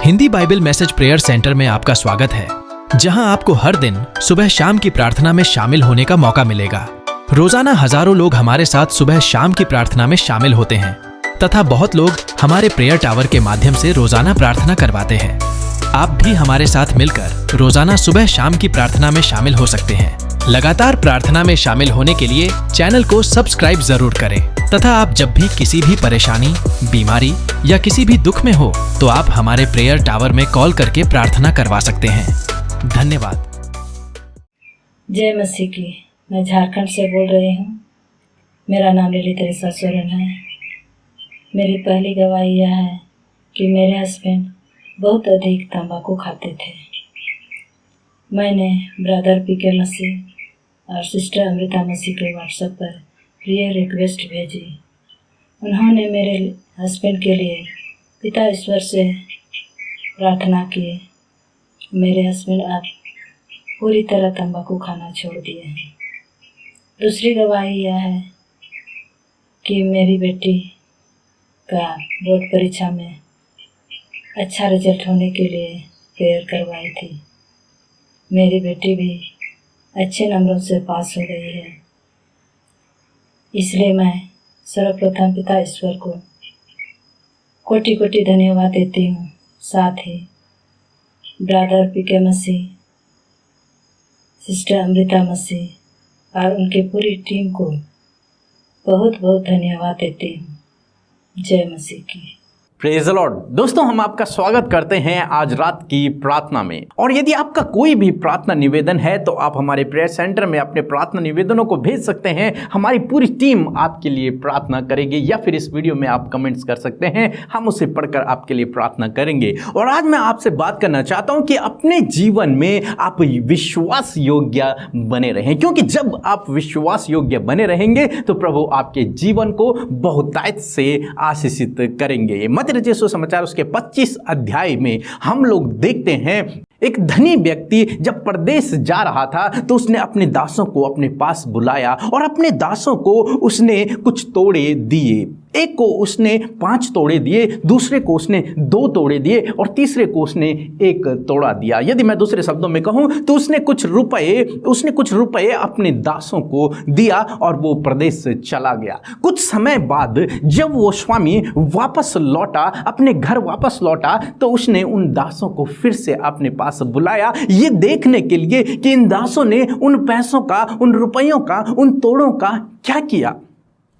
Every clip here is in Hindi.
Hindi Bible message prayer centre में आपका स्वागत है, जहां आपको हर दिन सुबह शाम की प्रार्थना में शामिल होने का मौका मिलेगा। रोजाना हजारों लोग हमारे साथ सुबह शाम की प्रार्थना में शामिल होते हैं तथा बहुत लोग हमारे प्रेयर टावर के माध्यम से रोजाना प्रार्थना करवाते हैं। आप भी हमारे साथ मिलकर रोजाना सुबह शाम की प्रार्थना में शामिल हो सकते हैं। लगातार प्रार्थना में शामिल होने के लिए चैनल को सब्सक्राइब जरूर करें तथा आप जब भी किसी भी परेशानी, बीमारी या किसी भी दुख में हो तो आप हमारे प्रेयर टावर में कॉल करके प्रार्थना करवा सकते हैं। धन्यवाद। जय मसीह की। मैं झारखंड से बोल रही हूँ। मेरा नाम ललिता सोरेन है। मेरी पहली गवाही यह है कि मेरे हस्बैंड बहुत अधिक तंबाकू खाते थे। मैंने ब्रदर पीके मसीह और सिस्टर अमृता मसीह के व्हाट्सएप पर प्रेयर रिक्वेस्ट भेजी। उन्होंने मेरे हस्बैंड के लिए पिता ईश्वर से प्रार्थना की। मेरे हस्बैंड अब पूरी तरह तंबाकू खाना छोड़ दिए हैं। दूसरी गवाही यह है कि मेरी बेटी का बोर्ड परीक्षा में अच्छा रिजल्ट होने के लिए प्रेयर करवाई थी। मेरी बेटी भी अच्छे नंबरों से पास हो गई है। इसलिए मैं सर्वप्रथम पिता ईश्वर को कोटि कोटि धन्यवाद देती हूँ। साथ ही ब्रदर पीके मसीह, सिस्टर अमृता मसीह और उनकी पूरी टीम को बहुत बहुत धन्यवाद देती हूँ। जय मसीह की। Praise the Lord. दोस्तों, हम आपका स्वागत करते हैं आज रात की प्रार्थना में। और यदि आपका कोई भी प्रार्थना निवेदन है तो आप हमारे प्रेयर सेंटर में अपने प्रार्थना निवेदनों को भेज सकते हैं। हमारी पूरी टीम आपके लिए प्रार्थना करेगी, या फिर इस वीडियो में आप कमेंट्स कर सकते हैं, हम उसे पढ़कर आपके लिए प्रार्थना करेंगे। और आज मैं आपसे बात करना चाहता हूं कि अपने जीवन में आप विश्वास योग्य बने रहें, क्योंकि जब आप विश्वास योग्य बने रहेंगे तो प्रभु आपके जीवन को बहुतायत से आशीषित करेंगे। मत्ती सुसमाचार उसके 25 अध्याय में हम लोग देखते हैं एक धनी व्यक्ति जब परदेश जा रहा था तो उसने अपने दासों को अपने पास बुलाया और अपने दासों को उसने कुछ तोड़े दिए। एक को उसने 5 तोड़े दिए, दूसरे को उसने 2 तोड़े दिए और तीसरे को उसने 1 तोड़ा दिया। यदि मैं दूसरे शब्दों में कहूं तो उसने कुछ रुपए अपने दासों को दिया और वो प्रदेश से चला गया। कुछ समय बाद जब वो स्वामी वापस लौटा, अपने घर वापस लौटा, तो उसने उन दासों को फिर से अपने पास बुलाया, ये देखने के लिए कि इन दासों ने उन पैसों का, उन रुपयों का, उन तोड़ों का क्या किया।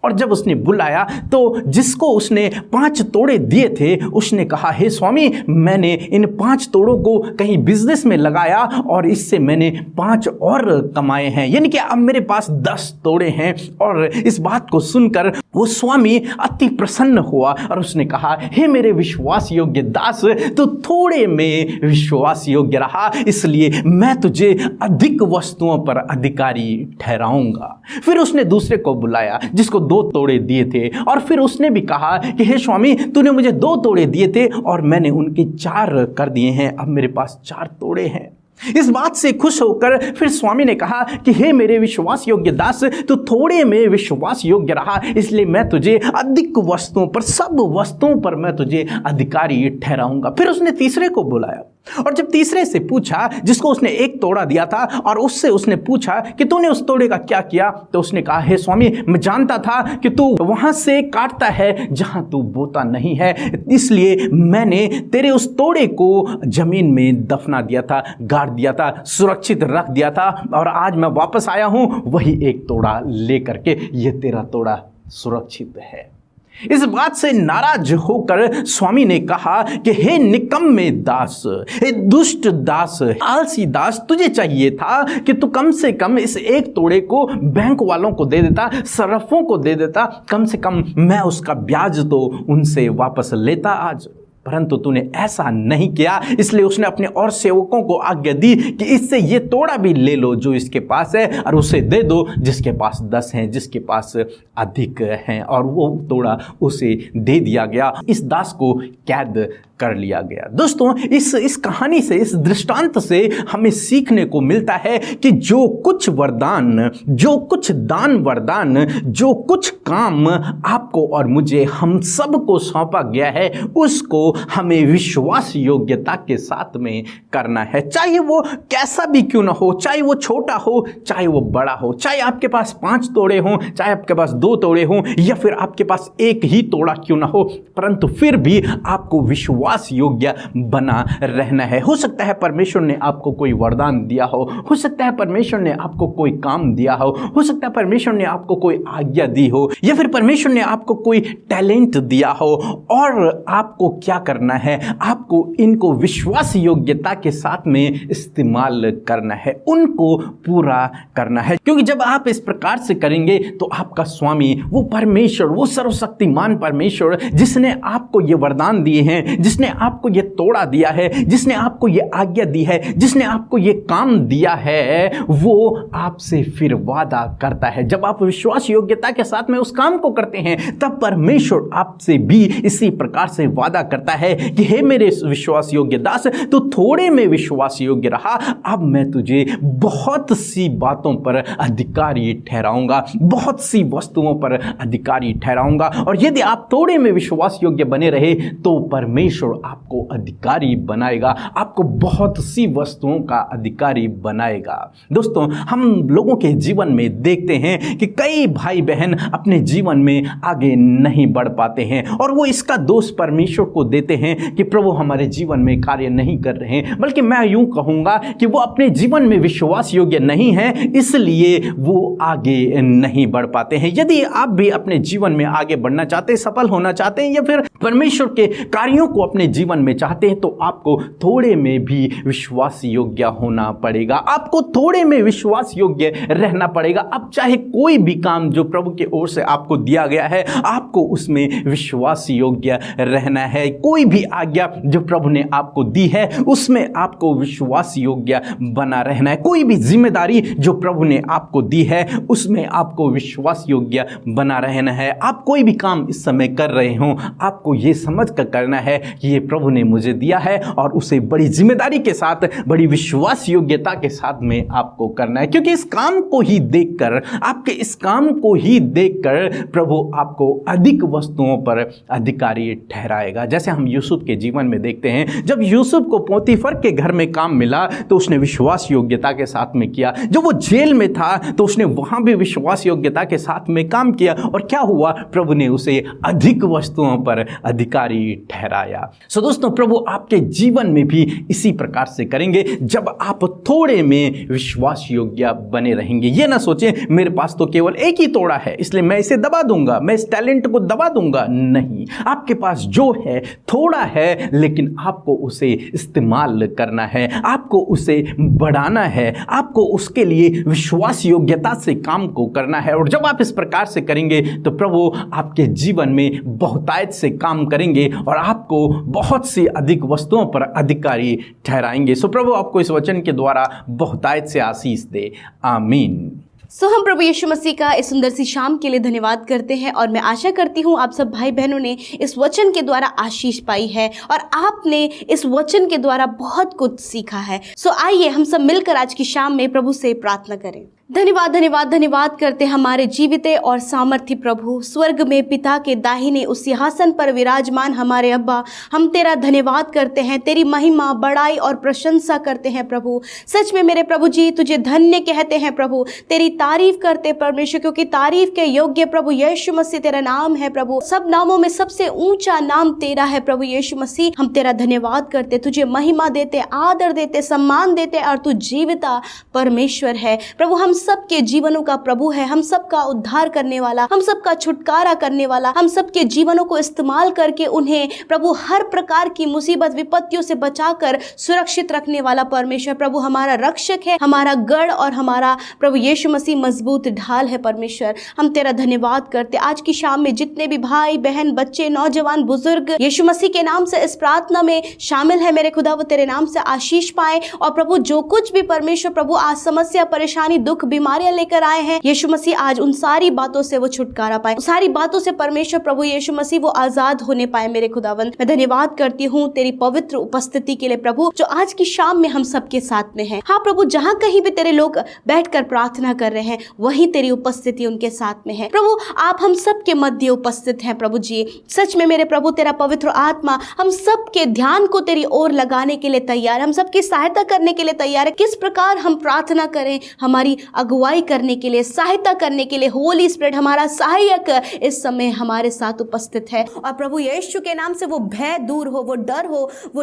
और जब उसने बुलाया तो जिसको उसने 5 तोड़े दिए थे उसने कहा, हे स्वामी, मैंने इन 5 तोड़ों को कहीं बिजनेस में लगाया और इससे मैंने 5 और कमाए हैं, यानी कि अब मेरे पास 10 तोड़े हैं। और इस बात को सुनकर वो स्वामी अति प्रसन्न हुआ और उसने कहा, हे मेरे विश्वास योग्य दास, तो थोड़े में विश्वास योग्य रहा, इसलिए मैं तुझे अधिक वस्तुओं पर अधिकारी ठहराऊंगा। फिर उसने दूसरे को बुलाया जिसको 2 तोड़े दिए थे, और फिर उसने भी कहा कि हे स्वामी, तूने मुझे 2 तोड़े दिए थे और मैंने उनके 4 कर दिए हैं, अब मेरे पास 4 तोड़े हैं। इस बात से खुश होकर फिर स्वामी ने कहा कि हे मेरे विश्वास योग्य दास, तू थोड़े में विश्वास योग्य रहा, इसलिए मैं तुझे अधिक वस्तुओं पर, सब वस्तुओं पर मैं तुझे अधिकारी ठहराऊंगा। फिर उसने तीसरे को बुलाया और जब तीसरे से पूछा, जिसको उसने 1 तोड़ा दिया था, और उससे उसने पूछा कि तूने उस तोड़े का क्या किया, तो उसने कहा, हे स्वामी, मैं जानता था कि तू वहां से काटता है जहां तू बोता नहीं है, इसलिए मैंने तेरे उस तोड़े को जमीन में दफना दिया था, गाड़ दिया था, सुरक्षित रख दिया था, और आज मैं वापस आया हूं वही 1 तोड़ा लेकर के, ये तेरा तोड़ा सुरक्षित है। इस बात से नाराज होकर स्वामी ने कहा कि हे निकम्मे दास, हे दुष्ट दास, आलसी दास, तुझे चाहिए था कि तू कम से कम इस 1 तोड़े को बैंक वालों को दे देता, सरफों को दे देता, कम से कम मैं उसका ब्याज तो उनसे वापस लेता आज, परंतु तूने ऐसा नहीं किया। इसलिए उसने अपने और सेवकों को आज्ञा दी कि इससे ये तोड़ा भी ले लो जो इसके पास है, और उसे दे दो जिसके पास 10 हैं, जिसके पास अधिक हैं, और वो तोड़ा उसे दे दिया गया। इस दास को कैद कर लिया गया। दोस्तों, इस कहानी से, इस दृष्टांत से हमें सीखने को मिलता है कि जो कुछ वरदान, जो कुछ दान वरदान, जो कुछ काम आपको और मुझे, हम सबको सौंपा गया है, उसको हमें विश्वास योग्यता के साथ में करना है। चाहे वो कैसा भी क्यों ना हो, चाहे वो छोटा हो, चाहे वो बड़ा हो, चाहे आपके पास 5 तोड़े हों, चाहे आपके पास 2 तोड़े हों, या फिर आपके पास 1 ही तोड़ा क्यों ना हो, परंतु फिर भी आपको विश्वास योग्य बना रहना है। हो सकता है परमेश्वर ने आपको कोई वरदान दिया हो सकता है परमेश्वर ने आपको कोई काम दिया हो सकता है परमेश्वर ने आपको कोई आज्ञा दी हो, या फिर परमेश्वर ने आपको कोई टैलेंट दिया हो, और आपको क्या करना है, आपको इनको विश्वास योग्यता के साथ में इस्तेमाल करना है, उनको पूरा करना है। क्योंकि जब आप इस प्रकार से करेंगे तो आपका स्वामी, वो परमेश्वर, वो सर्वशक्तिमान परमेश्वर, जिसने आपको ये वरदान दिए हैं, जिसने आपको ये तोड़ा दिया है, जिसने आपको ये आज्ञा दी है, जिसने आपको ये काम दिया है, वो आपसे फिर वादा करता है। जब आप विश्वास योग्यता के साथ में उस काम को करते हैं, तब परमेश्वर आपसे भी इसी प्रकार से वादा करता है कि हे मेरे विश्वास योग्य दास, तू थोड़े में विश्वास योग्य रहा, अब मैं तुझे बहुत सी बातों पर अधिकारी ठहराऊंगा, बहुत सी वस्तुओं पर अधिकारी ठहराऊंगा। और यदि आप थोड़े में विश्वास योग्य बने रहे तो परमेश्वर आपको अधिकारी बनाएगा, आपको बहुत सी वस्तुओं का अधिकारी बनाएगा। दोस्तों, हम लोगों के जीवन में देखते हैं कि कई भाई बहन अपने जीवन में आगे नहीं बढ़ पाते हैं, और वो इसका दोष परमेश्वर को देते हैं कि प्रभु हमारे जीवन में कार्य नहीं कर रहे हैं। बल्कि मैं यूं कहूंगा कि वो अपने जीवन में विश्वास योग्य नहीं है, इसलिए वो आगे नहीं बढ़ पाते हैं। यदि आप भी अपने जीवन में आगे बढ़ना चाहते हैं, सफल होना चाहते हैं, या फिर परमेश्वर के कार्यों को अपने जीवन में चाहते हैं, तो आपको थोड़े में भी विश्वास योग्य होना पड़ेगा, आपको थोड़े में विश्वास योग्य रहना पड़ेगा। अब चाहे कोई भी काम जो प्रभु की ओर से आपको दिया गया है, आपको उसमें विश्वास योग्य रहना है। कोई भी आज्ञा जो प्रभु ने आपको दी है, उसमें आपको विश्वास योग्य बना रहना है। कोई भी जिम्मेदारी जो प्रभु ने आपको दी है, उसमें आपको विश्वास योग्य बना रहना है। आप कोई भी काम इस समय कर रहे हो, आपको ये समझ कर करना है कि ये प्रभु ने मुझे दिया है, और उसे बड़ी जिम्मेदारी के साथ, बड़ी विश्वास योग्यता के साथ में आपको करना है। क्योंकि इस काम को ही देखकर, आपके इस काम को ही देखकर प्रभु आपको अधिक वस्तुओं पर अधिकारी ठहराएगा। जैसे हम यूसुफ के जीवन में देखते हैं, जब यूसुफ को पोतीफर के घर में काम मिला तो उसने विश्वास योग्यता के साथ में किया। जब वो जेल में था तो उसने वहां भी विश्वास योग्यता के साथ में काम किया, और क्या हुआ, प्रभु ने उसे अधिक वस्तुओं पर अधिकारी ठहराया। सो दोस्तों, प्रभु आपके जीवन में भी इसी प्रकार से करेंगे जब आप थोड़े में विश्वास योग्य बने रहेंगे। ये ना सोचें मेरे पास तो केवल 1 ही तोड़ा है, इसलिए मैं इसे दबा दूंगा, मैं इस टैलेंट को दबा दूंगा। नहीं, आपके पास जो है थोड़ा है, लेकिन आपको उसे इस्तेमाल करना है, आपको उसे बढ़ाना है, आपको उसके लिए विश्वास योग्यता से काम को करना है। और जब आप इस प्रकार से करेंगे तो प्रभु आपके जीवन में बहुतायत से काम करेंगे, और आपको बहुत सी अधिक वस्तुओं पर अधिकारी ठहराएंगे। सो प्रभु आपको इस वचन के द्वारा बहुतायत से आशीष दे। आमीन। हम प्रभु यीशु मसीह का इस सुंदर सी शाम के लिए धन्यवाद करते हैं, और मैं आशा करती हूँ आप सब भाई बहनों ने इस वचन के द्वारा आशीष पाई है, और आपने इस वचन के द्वारा बहुत कुछ सीखा है। आइए हम सब मिलकर आज की शाम में प्रभु से प्रार्थना करें। धन्यवाद धन्यवाद धन्यवाद करते हमारे जीवित और सामर्थ्य प्रभु, स्वर्ग में पिता के दाहिने उस सिंहासन पर विराजमान हमारे अब्बा, हम तेरा धन्यवाद करते हैं, तेरी महिमा, बड़ाई और प्रशंसा करते हैं प्रभु। सच में मेरे प्रभु जी तुझे धन्य कहते हैं प्रभु, तेरी तारीफ करते परमेश्वर, क्योंकि तारीफ के योग्य प्रभु यीशु मसीह तेरा नाम है प्रभु। सब नामों में सबसे ऊंचा नाम तेरा है प्रभु यीशु मसीह। हम तेरा धन्यवाद करते, तुझे महिमा देते, आदर देते, सम्मान देते, और तू जीविता परमेश्वर है प्रभु। हम सबके जीवनों का प्रभु है, हम सबका उद्धार करने वाला, हम सबका छुटकारा करने वाला, हम सबके जीवनों को इस्तेमाल करके उन्हें प्रभु हर प्रकार की मुसीबत विपत्तियों से बचाकर सुरक्षित रखने वाला परमेश्वर प्रभु हमारा रक्षक है, हमारा गढ़ और हमारा प्रभु यीशु मसीह मजबूत ढाल है परमेश्वर। हम तेरा धन्यवाद करते। आज की शाम में जितने भी भाई बहन, बच्चे, नौजवान, बुजुर्ग यीशु मसीह के नाम से इस प्रार्थना में शामिल है, मेरे खुदा वो तेरे नाम से आशीष पाए, और प्रभु जो कुछ भी परमेश्वर प्रभु आज समस्या, परेशानी, दुख, दुख बीमारियां लेकर आए हैं, यीशु मसीह आज उन सारी बातों से वो छुटकारा पाए, सारी बातों से परमेश्वर प्रभु यीशु मसीह वो आजाद होने पाए। मेरे खुदावंद, मैं धन्यवाद करती हूँ तेरी पवित्र उपस्थिति के लिए प्रभु, जो आज की शाम में हम सबके साथ में है। हाँ प्रभु, जहाँ कहीं भी तेरे लोग बैठकर प्रार्थना कर रहे हैं वहीं तेरी उपस्थिति उनके साथ में है। प्रभु आप हम सबके मध्य उपस्थित हैं प्रभु जी। सच में मेरे प्रभु, तेरा पवित्र आत्मा हम सबके ध्यान को तेरी ओर लगाने के लिए तैयार, हम सबकी सहायता करने के लिए तैयार है। किस प्रकार हम प्रार्थना करें, हमारी अगुवाई करने के लिए, सहायता करने के लिए होली स्पिरिट हमारा सहायक इस समय हमारे साथ उपस्थित है। और प्रभु यीशु के नाम से वो भय दूर हो, वो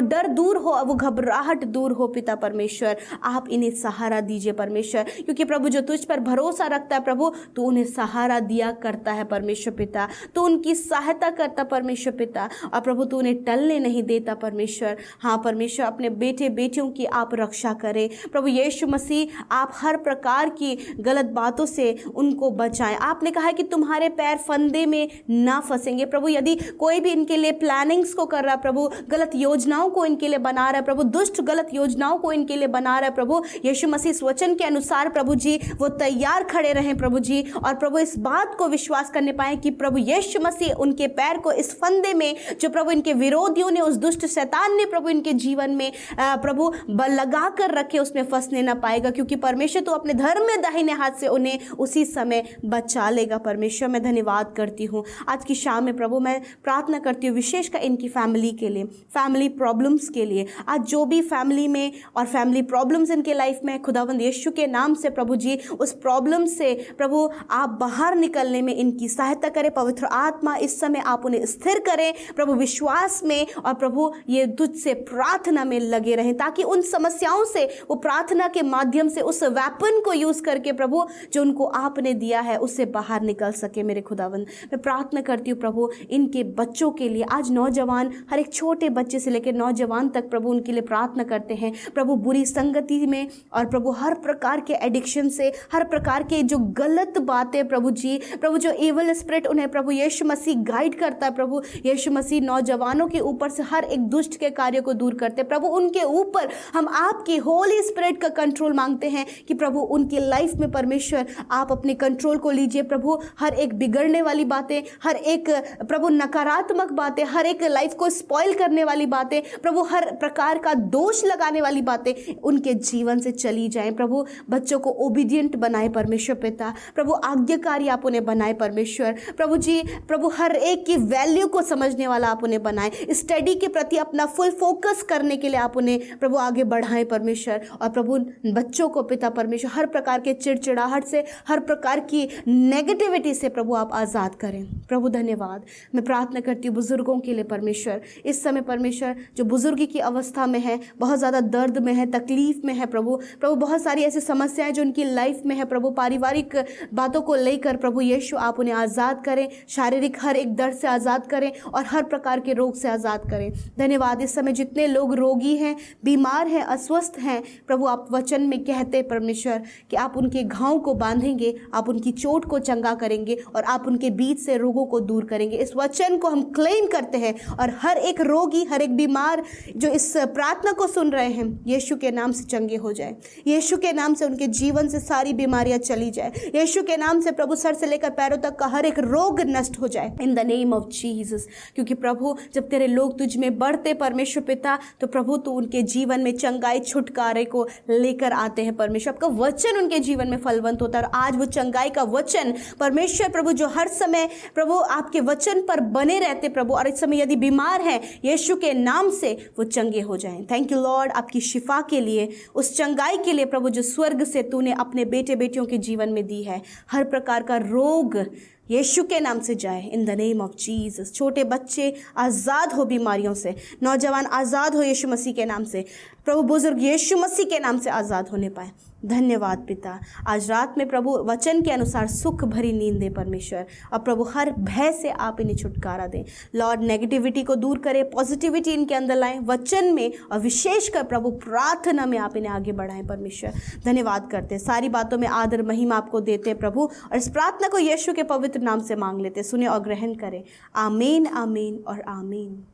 डर दूर हो, वो घबराहट दूर हो। पिता परमेश्वर, आप इन्हें सहारा दीजिए परमेश्वर, क्योंकि प्रभु जो तुझ पर भरोसा रखता है प्रभु, तू उन्हें सहारा दिया करता है परमेश्वर पिता, तू उनकी सहायता करता परमेश्वर पिता। और प्रभु तू उन्हें टलने नहीं देता परमेश्वर। हाँ परमेश्वर, अपने बेटे बेटियों की आप रक्षा करें प्रभु यीशु मसीह। आप हर प्रकार की गलत बातों से उनको बचाएं। आपने कहा है कि तुम्हारे पैर फंदे में ना फंसेंगे प्रभु। यदि कोई भी इनके लिए प्लानिंग्स को कर रहा है प्रभु, गलत योजनाओं को इनके लिए बना रहा है प्रभु, दुष्ट गलत योजनाओं को इनके लिए बना रहा है प्रभु, यीशु मसीह इस वचन के अनुसार प्रभु जी वो तैयार खड़े रहें प्रभु जी। और प्रभु इस बात को विश्वास करने पाए कि प्रभु यीशु मसीह उनके पैर को इस फंदे में, जो प्रभु इनके विरोधियों ने, उस दुष्ट शैतान ने प्रभु इनके जीवन में प्रभु लगा कर रखे, उसमें फंसने ना पाएगा, क्योंकि परमेश्वर तो अपने धर्म में दाहिने हाथ से उन्हें उसी समय बचा लेगा परमेश्वर। मैं धन्यवाद करती हूँ आज की शाम में प्रभु। मैं प्रार्थना करती हूँ विशेषकर इनकी फैमिली के लिए, फैमिली प्रॉब्लम्स के लिए। आज जो भी फैमिली में और फैमिली प्रॉब्लम्स इनके लाइफ में, खुदावंद यीशु के नाम से प्रभु जी उस प्रॉब्लम से प्रभु आप बाहर निकलने में इनकी सहायता करें। पवित्र आत्मा इस समय आप उन्हें स्थिर करें प्रभु विश्वास में, और प्रभु ये तुझसे प्रार्थना में लगे रहें, ताकि उन समस्याओं से वो प्रार्थना के माध्यम से उस वेपन को यूज करके प्रभु जो उनको आपने दिया है उससे बाहर निकल सके। मेरे खुदावंद, मैं प्रार्थना करती हूँ प्रभु इनके बच्चों के लिए। आज नौजवान, हर एक छोटे बच्चे से लेकर नौजवान तक प्रभु उनके लिए प्रार्थना करते हैं प्रभु, बुरी संगति में और प्रभु हर प्रकार के एडिक्शन से, हर प्रकार के जो गलत बातें प्रभु जी, प्रभु जो इविल स्पिरिट उन्हें प्रभु यीशु मसीह गाइड करता है प्रभु यीशु मसीह, नौजवानों के ऊपर से हर एक दुष्ट के कार्य को दूर करते प्रभु। उनके ऊपर हम आपकी होली स्पिरिट का कंट्रोल मांगते हैं कि प्रभु उनकी लाइफ में परमेश्वर आप अपने कंट्रोल को लीजिए प्रभु। हर एक बिगड़ने वाली बातें, हर एक प्रभु नकारात्मक बातें, हर एक लाइफ को स्पॉइल करने वाली बातें प्रभु, हर प्रकार का दोष लगाने वाली बातें उनके जीवन से चली जाएं प्रभु। बच्चों को ओबीडियंट बनाए परमेश्वर पिता, प्रभु आज्ञाकारी आप उन्हें बनाए परमेश्वर प्रभु जी। प्रभु हर एक की वैल्यू को समझने वाला आप उन्हें बनाए, स्टडी के प्रति अपना फुल फोकस करने के लिए आप उन्हें प्रभु आगे बढ़ाएं परमेश्वर। और प्रभु बच्चों को पिता परमेश्वर हर प्रकार के चिड़चिड़ाहट से, हर प्रकार की नेगेटिविटी से प्रभु आप आज़ाद करें प्रभु। धन्यवाद। मैं प्रार्थना करती हूँ बुजुर्गों के लिए परमेश्वर, इस समय परमेश्वर जो बुजुर्गी की अवस्था में है, बहुत ज़्यादा दर्द में है, तकलीफ में है प्रभु, बहुत सारी ऐसी समस्याएं जो उनकी लाइफ में है प्रभु, पारिवारिक बातों को लेकर प्रभु यीशु आप उन्हें आज़ाद करें, शारीरिक हर एक दर्द से आज़ाद करें और हर प्रकार के रोग से आज़ाद करें। धन्यवाद। इस समय जितने लोग रोगी हैं, बीमार हैं, अस्वस्थ हैं प्रभु, आप वचन में कहते परमेश्वर कि आप उनके घाव को बांधेंगे, आप उनकी चोट को चंगा करेंगे और आप उनके बीच से रोगों को दूर करेंगे। इस वचन को हम क्लेम करते हैं और हर एक रोगी, हर एक बीमार जो इस प्रार्थना को सुन रहे हैं, यीशु के नाम से चंगे हो जाए, यीशु के नाम से उनके जीवन से सारी बीमारियां चली जाए, यीशु के नाम से प्रभु सर से लेकर पैरों तक का हर एक रोग नष्ट हो जाए in the name of Jesus. क्योंकि प्रभु जब तेरे लोग तुझ में बढ़ते परमेश्वर पिता, तो प्रभु तू उनके जीवन में चंगाई छुटकारे को लेकर आते हैं परमेश्वर। आपका वचन उनके जीवन में फलवंत होता है और आज वो चंगाई का वचन परमेश्वर प्रभु जो हर समय प्रभु आपके वचन पर बने रहते प्रभु, और इस समय यदि बीमार हैं यीशु के नाम से वो चंगे हो जाएं। थैंक यू लॉर्ड आपकी शिफा के लिए, उस चंगाई के लिए प्रभु जो स्वर्ग से तूने अपने बेटे बेटियों के जीवन में दी है। हर प्रकार का रोग यीशु के नाम से जाए in the name of Jesus. छोटे बच्चे आज़ाद हो बीमारियों से, नौजवान आज़ाद हो यीशु मसीह के नाम से प्रभु, बुजुर्ग यीशु मसीह के नाम से आज़ाद होने पाए। धन्यवाद पिता। आज रात में प्रभु वचन के अनुसार सुख भरी नींद दे परमेश्वर, और प्रभु हर भय से आप इन्हें छुटकारा दें लॉर्ड। नेगेटिविटी को दूर करें, पॉजिटिविटी इनके अंदर लाएं वचन में, और विशेषकर प्रभु प्रार्थना में आप इन्हें आगे बढ़ाएं परमेश्वर। धन्यवाद करते हैं, सारी बातों में आदर महिमा आपको देते हैं प्रभु, और इस प्रार्थना को यीशु के पवित्र नाम से मांग लेते, सुने और ग्रहण करें। आमीन, आमीन और आमीन।